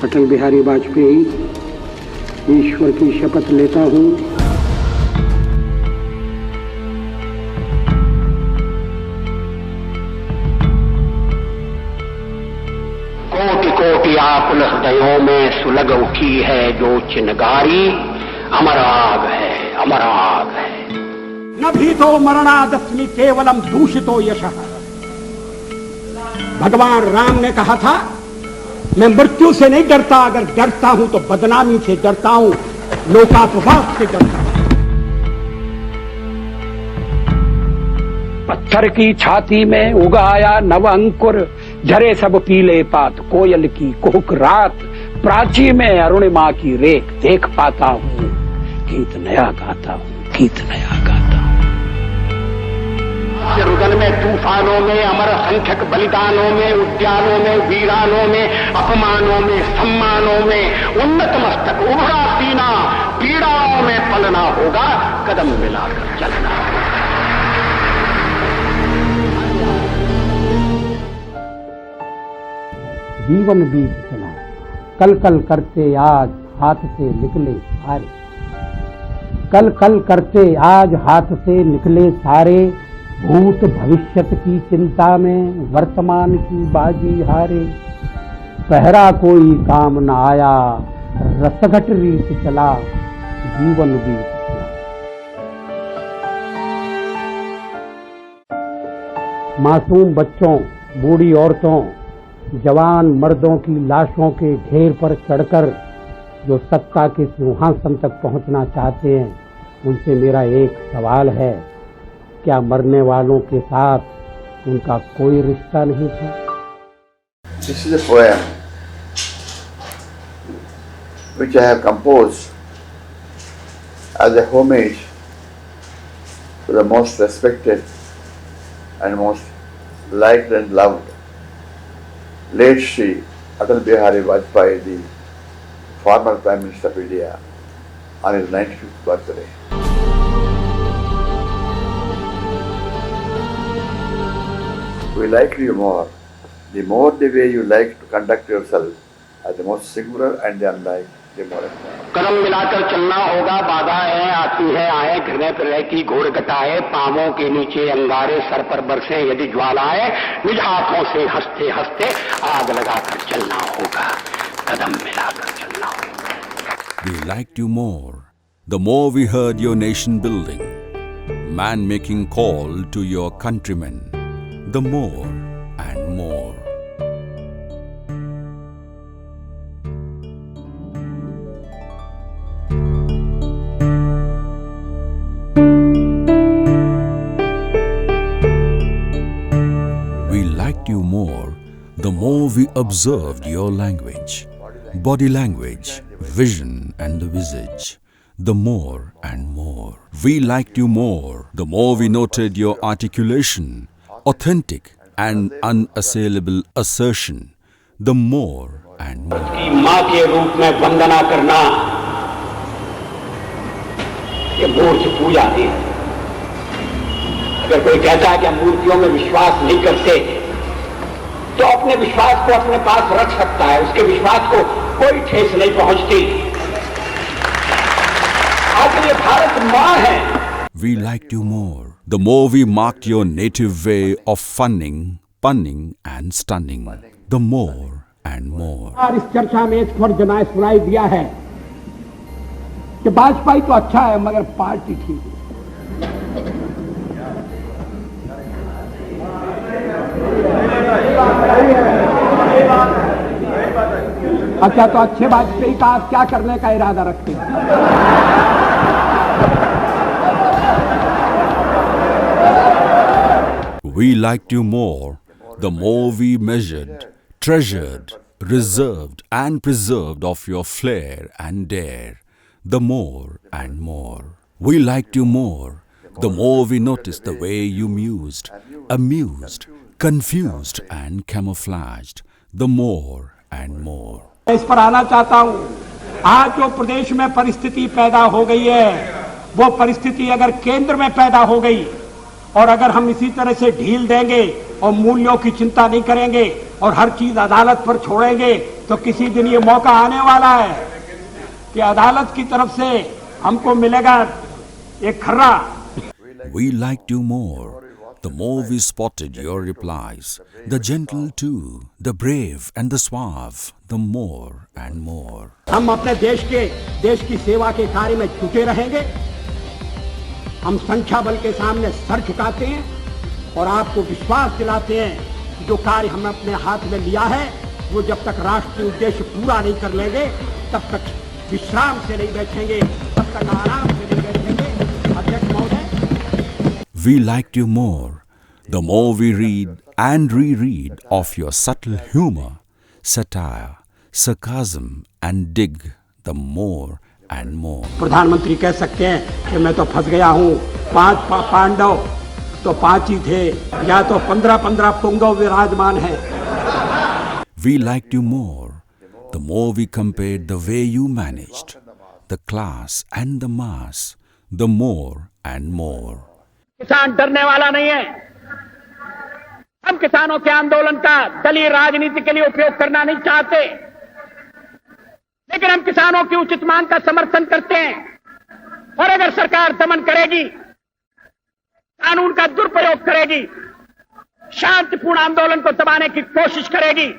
अटल बिहारी वाजपेयी ईश्वर की शपथ लेता हूं कोटि कोटि आकुल हृदयों में सुलग उठी है जो चिनगारी, अमर आग है, अमर आग है। न भीतो मरणादस्मि केवलम दूषितो यशः। भगवान राम ने कहा था, मैं मृत्यु से नहीं डरता, अगर डरता हूं तो बदनामी से डरता हूं, लोकापवाद से डरता हूं। पत्थर की छाती में उगाया नव अंकुर, झरे सब पीले पात, कोयल की कुहुक रात, प्राची में अरुणिमा की रेख देख पाता हूं, गीत नया गाता हूं, गीत नया गाता हूं। रुदन में, तूफानों में, अमर असंख्यक बलिदानों में, उद्यानों में, वीरानों में, अपमानों में, सम्मानों में, उन्नत मस्तक, उभरा सीना, पीड़ाओं में पलना होगा, कदम मिलाकर चलना। जीवन बीत चला, कल कल करते आज हाथ से निकले सारे, कल कल करते आज हाथ से निकले सारे, भूत भविष्यत की चिंता में वर्तमान की बाजी हारे, पहरा कोई काम न आया, रसघट रीत चला, जीवन बीत चला। मासूम बच्चों, बूढ़ी औरतों, जवान मर्दों की लाशों के ढेर पर चढ़कर जो सत्ता के सिंहासन तक पहुंचना चाहते हैं, उनसे मेरा एक सवाल है, क्या मरने वालों के साथ उनका कोई रिश्ता नहीं था? This is a poem which I have composed as a homage to the most respected and most liked and loved late Shri Atal Bihari Vajpayee, the former Prime Minister of India, on his 95th birthday. We like you more, the more the way you like to conduct yourself as the most singular and the unlike, the more important. कदम मिलाकर चलना होगा, बाधाएं आती है, आए घिरने फिरने की घोर घटाए, पांवों के नीचे अंगारे, सर पर बरसे यदि ज्वालाएं, निज हाथों से हंसते हंसते आग लगाकर चलना होगा, कदम मिलाकर चलना होगा। We liked you more, the more we heard your nation building, man making call to your countrymen, the more and more. We liked you more, the more we observed your language, body language, vision and the visage, the more and more. We liked you more, the more we noted your articulation, authentic and unassailable assertion, the more and more. की मां के रूप में वंदना करना, ये मूर्ति पूजा है। अगर कोई कहता है कि हम मूर्तियों में विश्वास नहीं करते, तो अपने विश्वास को अपने पास रख सकता है, उसके विश्वास को कोई ठेस नहीं पहुंचती। आज ये भारत मां है। We liked you more, the more we marked your native way of funning, punning and stunning, the more and more. और इस चर्चा में एक स्वर जनाए सुनाई दिया है कि वाजपेयी तो अच्छा है मगर पार्टी ठीक है। अच्छा, तो अच्छे वाजपेयी का आप क्या करने का इरादा रखते हैं? We liked you more, the more we measured, treasured, reserved and preserved of your flair and dare, the more and more. We liked you more, the more we noticed the way you mused, amused, confused and camouflaged, the more and more. इस पर आना चाहता हूं। आज जो प्रदेश में परिस्थिति पैदा हो गई है, वो परिस्थिति अगर केंद्र में पैदा हो गई और अगर हम इसी तरह से ढील देंगे और मूल्यों की चिंता नहीं करेंगे और हर चीज अदालत पर छोड़ेंगे तो किसी दिन ये मौका आने वाला है कि अदालत की तरफ से हमको मिलेगा एक खर्रा। We liked you more. The more we spotted your replies, the gentle too, the brave and the suave, the more and more. हम अपने देश की सेवा के कार्य में जुटे रहेंगे। हम संख्या बल के सामने सर झुकाते हैं और आपको विश्वास दिलाते हैं कि जो कार्य हमने अपने हाथ में लिया है वो जब तक राष्ट्रीय उद्देश्य पूरा नहीं कर लेंगे तब तक विश्राम से नहीं बैठेंगे, तब तक आराम से नहीं बैठेंगे। अध्यक्ष महोदय, We liked you more. The more we read and reread of your subtle humor, satire, sarcasm and dig, the more and more. प्रधानमंत्री कह सकते हैं कि मैं तो फंस गया हूँ, 5 पांडव तो 5 ही थे, या तो 15 पुंगव विराजमान हैं। We liked you more. The more we compared the way you managed, the class and the mass, the more and more. किसान डरने वाला नहीं है। हम किसानों के आंदोलन का दलीय राजनीति के लिए उपयोग करना नहीं चाहते, लेकिन हम किसानों की उचित मांग का समर्थन करते हैं। और अगर सरकार दमन करेगी, कानून का दुरुपयोग करेगी, शांतिपूर्ण आंदोलन को दबाने की कोशिश करेगी,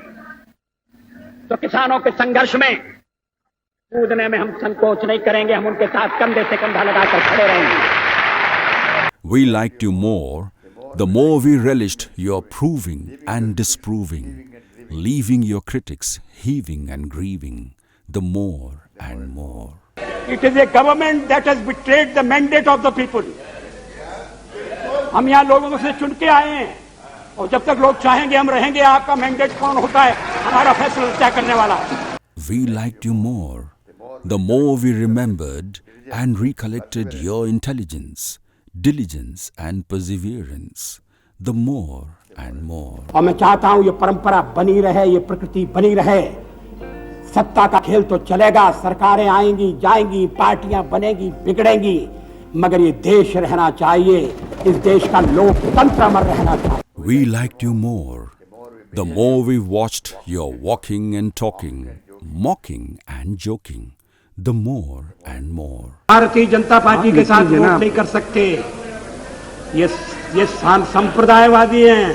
तो किसानों के संघर्ष में कूदने में हम संकोच नहीं करेंगे। हम उनके साथ कंधे से कंधा लगाकर खड़े रहेंगे। We liked you more, the more we relished your proving and disproving, leaving your critics heaving and grieving, the more and more. It is a government that has betrayed the mandate of the people. हम यहाँ लोगों से चुन के आए हैं और जब तक लोग चाहेंगे हम रहेंगे। आपका मैंडेट कौन होता है, हमारा फैसला तय करने वाला है। We liked you more, the more we remembered and recollected your intelligence, diligence and perseverance, the more and more. और मैं चाहता हूं ये परंपरा बनी रहे, ये प्रकृति बनी रहे। सत्ता का खेल तो चलेगा, सरकारें आएंगी जाएंगी, पार्टियां बनेगी बिगड़ेंगी, मगर ये देश रहना चाहिए, इस देश का लोकतंत्र अमर रहना चाहिए। We liked you more, the more we watched your walking and talking, mocking and joking, the more and more. Bharatiya Janata party के साथ वोट नहीं कर सकते, ये संप्रदायवादी हैं,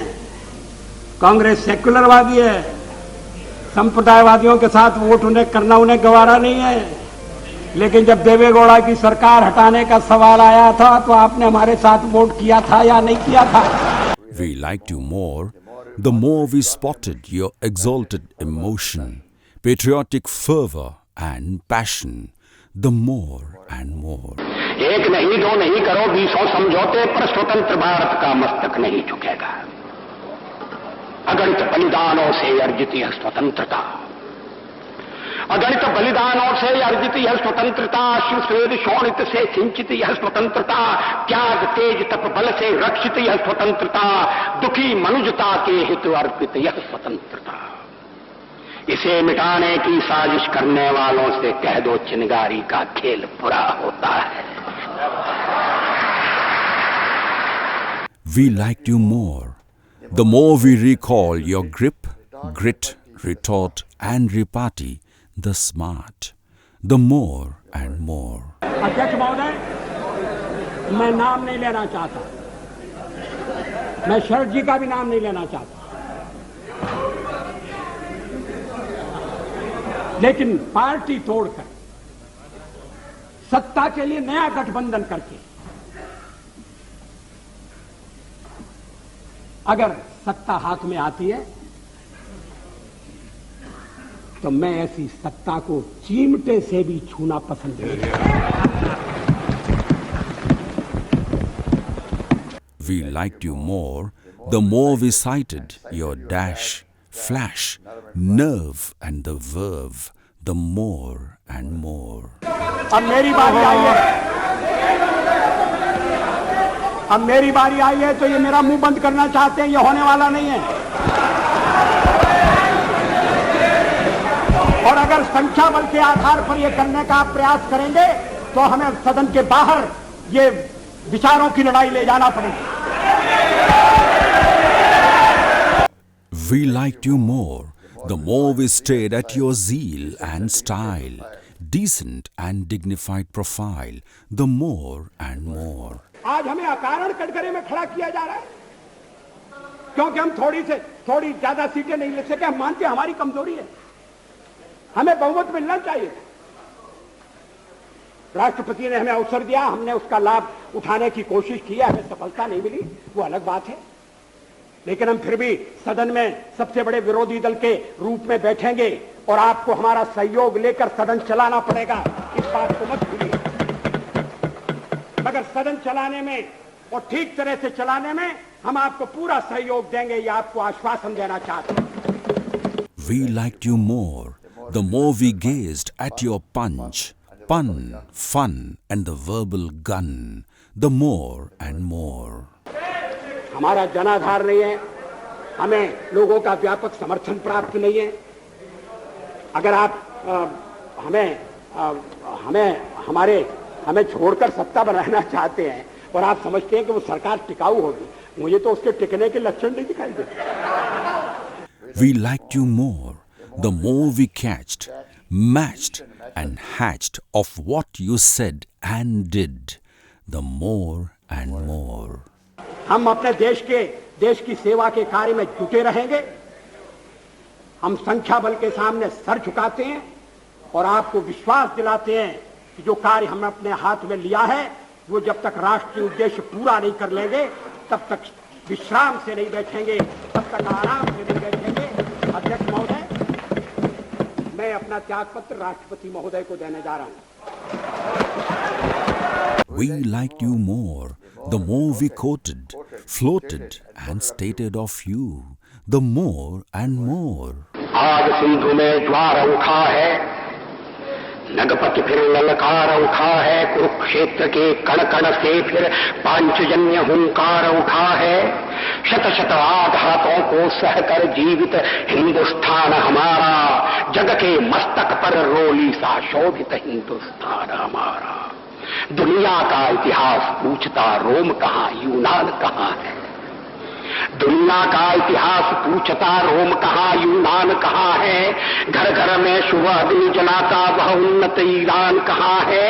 कांग्रेस सेक्युलरवादी है। संप्रदायवादियों के साथ वोट करना उन्हें गवारा नहीं है। लेकिन जब देवेगौड़ा की सरकार हटाने का सवाल आया था तो आपने हमारे साथ वोट किया था या नहीं किया था? We liked you more, the more we spotted your exalted emotion, patriotic fervor and passion, the more and more. एक नहीं दो नहीं करो 20 समझौते पर स्वतंत्र भारत का मस्तक नहीं झुकेगा। अगणित बलिदानों से अर्जित यह स्वतंत्रता, अगणित बलिदानों से अर्जित यह स्वतंत्रता, शिव स्वेद शोणित से सिंचित यह स्वतंत्रता, त्याग तेज तप बल से रक्षित यह स्वतंत्रता, दुखी मनुजता के हित अर्पित यह स्वतंत्रता। इसे मिटाने की साजिश करने वालों से कह दो चिनगारी का खेल बुरा होता है। We liked you more, the more we recall your grip, grit, retort and repartee, the smart, the more and more. अध्यक्ष महोदय, मैं नाम नहीं लेना चाहता, मैं शरद जी का भी नाम नहीं लेना चाहता, लेकिन पार्टी तोड़कर सत्ता के लिए नया गठबंधन करके अगर सत्ता हाथ में आती है तो मैं ऐसी सत्ता को चिमटे से भी छूना पसंद नहीं करता। We liked you more, the more we cited your dash, flash, nerve and the verve, the more and more. अब मेरी बारी आई है, अब मेरी बारी आई है तो ये मेरा मुंह बंद करना चाहते हैं, ये होने वाला नहीं है। और अगर संख्या बल के आधार पर ये करने का आप प्रयास करेंगे तो हमें सदन के बाहर ये विचारों की लड़ाई ले जाना पड़ेगा। We liked you more, the more we stared at your zeal and style, decent and dignified profile, the more and more. आज हमें अकारण कटघरे में खड़ा किया जा रहा है क्योंकि हम थोड़ी ज्यादा सीटें नहीं ले सके। हम मानते हैं हमारी कमजोरी है, हमें बहुमत मिलना चाहिए। राष्ट्रपति ने हमें अवसर दिया, हमने उसका लाभ उठाने की कोशिश की है, हमें सफलता नहीं मिली, वो अलग बात है। लेकिन हम फिर भी सदन में सबसे बड़े विरोधी दल के रूप में बैठेंगे और आपको हमारा सहयोग लेकर सदन चलाना पड़ेगा, इस बात को मत भूलिए। मगर सदन चलाने में और ठीक तरह से चलाने में हम आपको पूरा सहयोग देंगे, ये आपको आश्वासन देना चाहते हैं। We liked you more, the more we gazed at your punch, pun, fun and the verbal gun, the more and more. हमारा जनाधार नहीं है, हमें लोगों का व्यापक समर्थन प्राप्त नहीं है। अगर आप हमें छोड़कर सत्ता बनाना चाहते हैं और आप समझते हैं कि वो सरकार टिकाऊ होगी, मुझे तो उसके टिकने के लक्षण नहीं दिखाई देते। We liked you more, the more we catched, matched and hatched of what you said and did, the more and more. हम अपने देश की सेवा के कार्य में जुटे रहेंगे। हम संख्या बल के सामने सर झुकाते हैं और आपको विश्वास दिलाते हैं कि जो कार्य हमने अपने हाथ में लिया है वो जब तक राष्ट्रीय उद्देश्य पूरा नहीं कर लेंगे तब तक विश्राम से नहीं बैठेंगे, तब तक आराम से नहीं बैठेंगे। अध्यक्ष महोदय, मैं अपना त्यागपत्र राष्ट्रपति महोदय को देने जा रहा हूं। We liked you more, the more we quoted, floated and stated of you, the more and more. आज सिंधु में ज्वार उठा है, नगपति फिर ललकार उठा है, कुरुक्षेत्र के कण कण से फिर पांचजन्य हुंकार उठा है। शत शत आघातों को सहकर जीवित हिंदुस्तान हमारा, जग के मस्तक पर रोली सा शोभित हिंदुस्तान हमारा। दुनिया का इतिहास पूछता रोम कहाँ, यूनान कहाँ है। दुनिया का इतिहास पूछता रोम कहाँ, यूनान कहाँ है। घर घर में शुभ अग्नि जलाता वह उन्नत ईरान कहाँ है।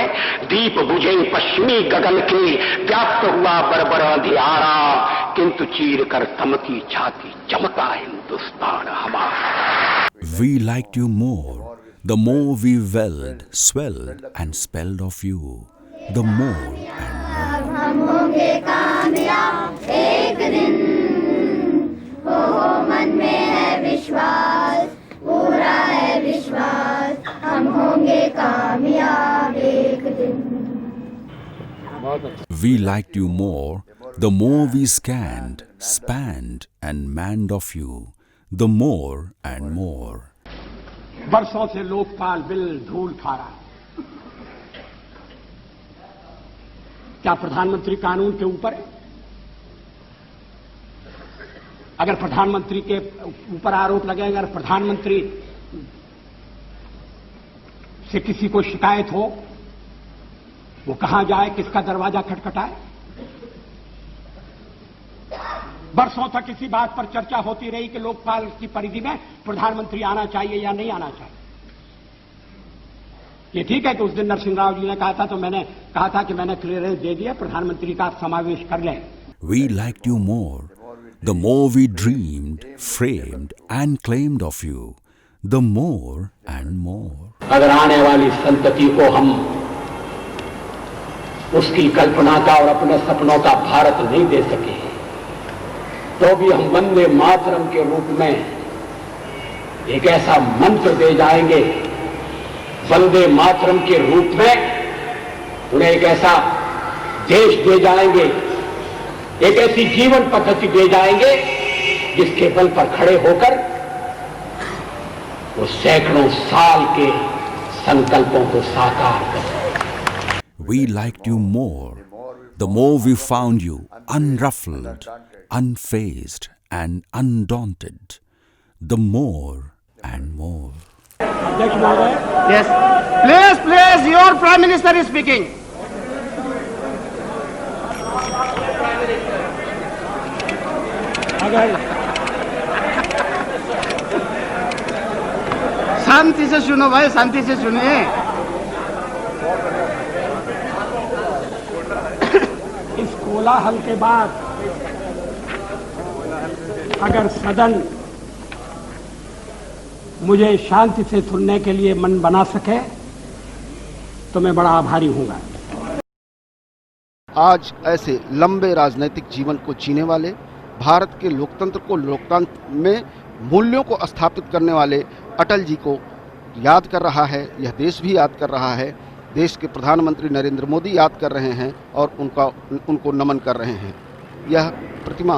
दीप बुझे पश्चिमी गगन के, व्याप्त हुआ बरबर अंधियारा, किंतु चीर कर तमकी छाती चमका हिंदुस्तान हमारा। We liked you more, the more we welled, swelled and spelled of you, the more and more. हम होंगे कामयाब एक दिन, हो मन में है विश्वास, पूरा है विश्वास, हम होंगे कामयाब एक दिन। We liked you more, the more we scanned, spanned and manned of you, the more and more. वर्षों से लोकपाल बिल धूल खा रहा है। क्या प्रधानमंत्री कानून के ऊपर है? अगर प्रधानमंत्री के ऊपर आरोप लगेगा, अगर प्रधानमंत्री से किसी को शिकायत हो, वो कहां जाए, किसका दरवाजा खटखटाए? वर्षों तक इसी बात पर चर्चा होती रही कि लोकपाल की परिधि में प्रधानमंत्री आना चाहिए या नहीं आना चाहिए। ये ठीक है कि उस दिन नरसिंह राव जी ने कहा था, तो मैंने कहा था कि मैंने क्लियरेंस दे दिया, प्रधानमंत्री का आप समावेश कर लें। We liked you more, the more we dreamed, framed and claimed of you, the more and more. अगर आने वाली संतति को हम उसकी कल्पना का और अपने सपनों का भारत नहीं दे सके, तो भी हम वंदे मातरम के रूप में एक ऐसा मंत्र दे जाएंगे, वंदे मातरम के रूप में उन्हें एक ऐसा देश दे जाएंगे, एक ऐसी जीवन पद्धति दे जाएंगे जिसके बल पर खड़े होकर वो सैकड़ों साल के संकल्पों को साकार कर। We liked you more, the more we found you unruffled, unfazed and undaunted, the more and more. Yes. Please, your Prime Minister is speaking. शांति से सुनो भाई, शांति से सुनिए। इस कोलाहल के बाद अगर सदन मुझे शांति से सुनने के लिए मन बना सके तो मैं बड़ा आभारी हूँगा। आज ऐसे लंबे राजनीतिक जीवन को जीने वाले, भारत के लोकतंत्र को लोकतंत्र में मूल्यों को स्थापित करने वाले अटल जी को याद कर रहा है, यह देश भी याद कर रहा है। देश के प्रधानमंत्री नरेंद्र मोदी याद कर रहे हैं और उनको नमन कर रहे हैं। यह प्रतिमा